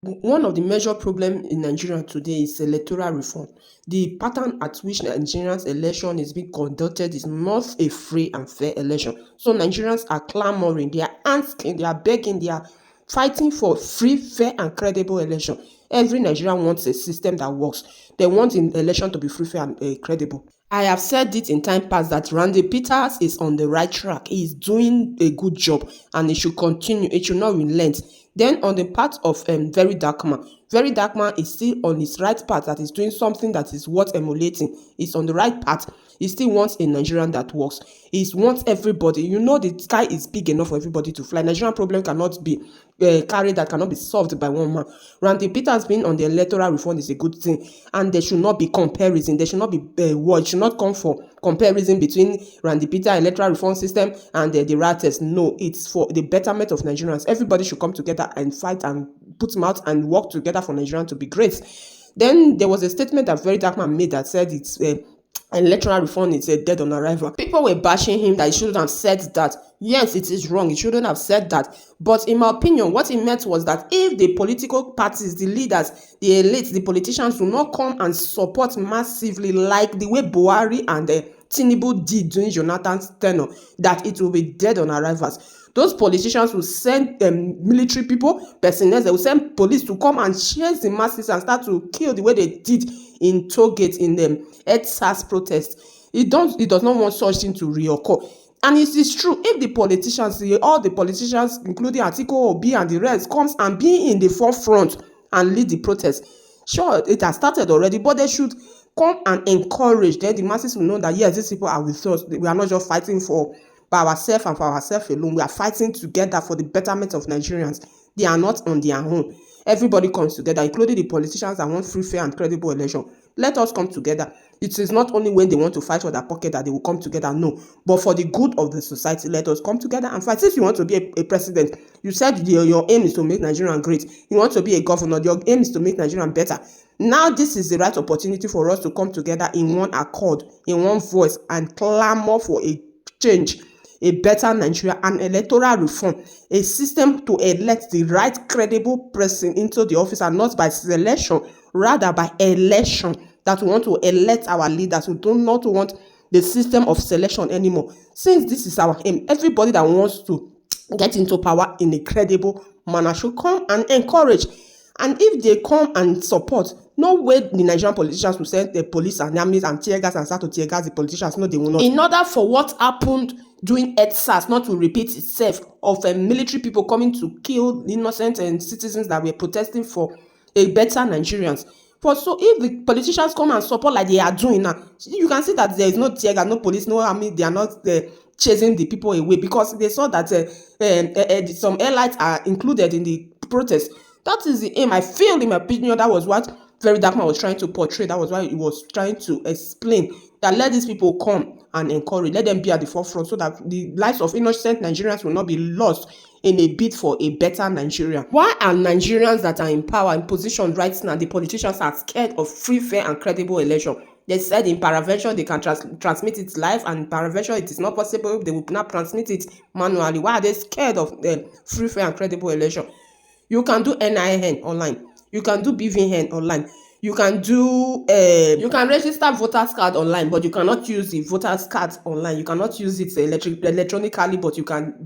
One of the major problems in Nigeria today is electoral reform. The pattern at which Nigerians' election is being conducted is not a free and fair election. So Nigerians are clamoring, they are asking, they are begging, they are fighting for free, fair, and credible election. Every Nigerian wants a system that works. They want in election to be free, fair, and credible. I have said it in time past that Randy Peters is on the right track. He is doing a good job and it should continue. It should not relent. Then on the part of Very Dark Man is still on his right path, that is doing something that is worth emulating. He's on the right path. He still wants a Nigerian that works. He wants everybody. You know the sky is big enough for everybody to fly. Nigerian problem cannot be carried, that cannot be solved by one man. Randy Peters being on the electoral reform is a good thing, and there should not be comparison. There should not be what should not come for comparison between Randy Peters electoral reform system and the Ratters. No, it's for the betterment of Nigerians. Everybody should come together and fight and put mouth and work together for Nigeria to be great. Then there was a statement that Very Dark Man made that said it's electoral reform is dead on arrival. People were bashing him that he shouldn't have said that. Yes, it is wrong. He shouldn't have said that. But in my opinion, what he meant was that if the political parties, the leaders, the elites, the politicians do not come and support massively like the way Buhari and Tinubu did during Jonathan's tenure, that it will be dead on arrivals. Those politicians will send military people, personnel, they will send police to come and chase the masses and start to kill the way they did in Tollgate in the EdSARS protest. It does not want such thing to reoccur. And it is true, if the politicians, all the politicians, including Atiku Obi and the rest, comes and be in the forefront and lead the protest, sure, it has started already, but they should come and encourage. Then the masses will know that, yes, these people are with us. We are not just fighting by ourselves and for ourselves alone. We are fighting together for the betterment of Nigerians. They are not on their own. Everybody comes together, including the politicians that want free, fair, and credible election. Let us come together. It is not only when they want to fight for their pocket that they will come together, no. But for the good of the society, let us come together and fight. If you want to be a president, you said your aim is to make Nigeria great. You want to be a governor, your aim is to make Nigeria better. Now this is the right opportunity for us to come together in one accord, in one voice, and clamor for a change, a better Nigeria, an electoral reform, a system to elect the right credible person into the office, and not by selection, rather by election, that we want to elect our leaders. We do not want the system of selection anymore. Since this is our aim, everybody that wants to get into power in a credible manner should come and encourage. And if they come and support, no way the Nigerian politicians will send the police and armies and tear gas and start to tear gas the politicians. No, they will not. In order for what happened during EdSARS not to repeat itself, of military people coming to kill innocent and citizens that were protesting for a better Nigerians. But so if the politicians come and support like they are doing now, you can see that there is no tear gas, no police, no army. They are not chasing the people away, because they saw that some airlights are included in the protest. That is the aim. I feel, in my opinion, that was what Very Dark Man was trying to portray. That was why he was trying to explain that let these people come and encourage, let them be at the forefront, so that the lives of innocent Nigerians will not be lost in a bid for a better Nigeria. Why are Nigerians that are in power, in position right now, the politicians are scared of free, fair, and credible election? They said in Paraventure they can transmit it live, and in Paraventure it is not possible. They will not transmit it manually. Why are they scared of free, fair, and credible election? You can do NIN online. You can do BVN online. You can do you can register voters card online, but you cannot use the voters card online. You cannot use it electronically, but you can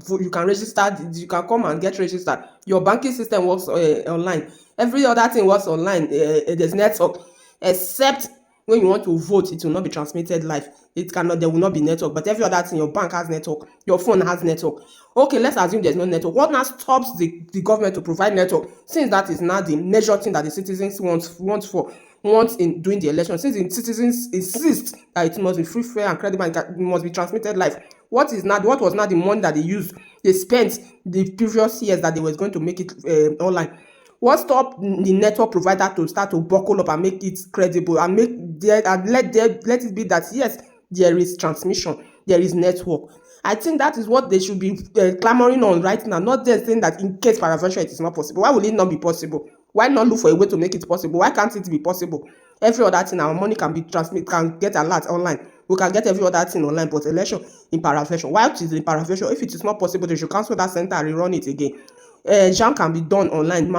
register. You can come and get registered. Your banking system works online. Every other thing works online. There's network, except when you want to vote, it will not be transmitted live. There will not be network. But every other thing, your bank has network, your phone has network. Okay, let's assume there's no network. What now stops the government to provide network? Since that is now the major thing that the citizens want in doing the election, since the citizens insist that it must be free, fair, and credible, and it must be transmitted live. What was now the money that they spent the previous years that they were going to make it online? What stopped the network provider to start to buckle up and make it credible and let it be that yes, there is transmission, there is network? I think that is what they should be clamoring on right now, not just saying that in case Paraventure it is not possible. Why will it not be possible? Why not look for a way to make it possible? Why can't it be possible? Every other thing, our money can be transmitted, can get alert online. We can get every other thing online, but election in Paraventure. Why it is in Paraventure? If it is not possible, they should cancel that center and rerun it again. JAMB can be done online.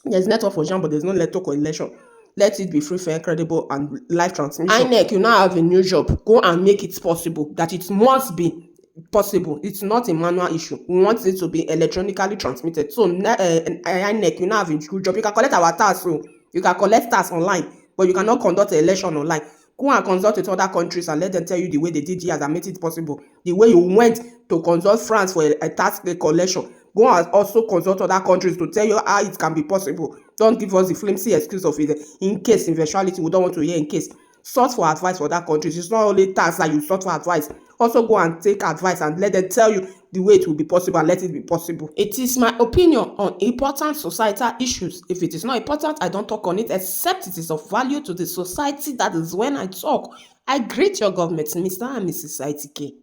There's network for JAMB, but there's no network for election. Let it be free, fair, credible, and live transmission. INEC, you now have a new job. Go and make it possible that it must be possible. It's not a manual issue. We want it to be electronically transmitted. So INEC, you now have a good job. You can collect our tax, so you can collect tax online, but you cannot conduct an election online. Go and consult with other countries and let them tell you the way they did here that made it possible. The way you went to consult France for a tax collection. Go and also consult other countries to tell you how it can be possible. Don't give us the flimsy excuse of it in case, in eventuality. We don't want to hear in case. Sought for advice for other countries. It's not only tax that you sought for advice. Also go and take advice and let them tell you the way it will be possible and let it be possible. It is my opinion on important societal issues. If it is not important, I don't talk on it except it is of value to the society. That is when I talk. I greet your government, Mr. and Mrs. ITK.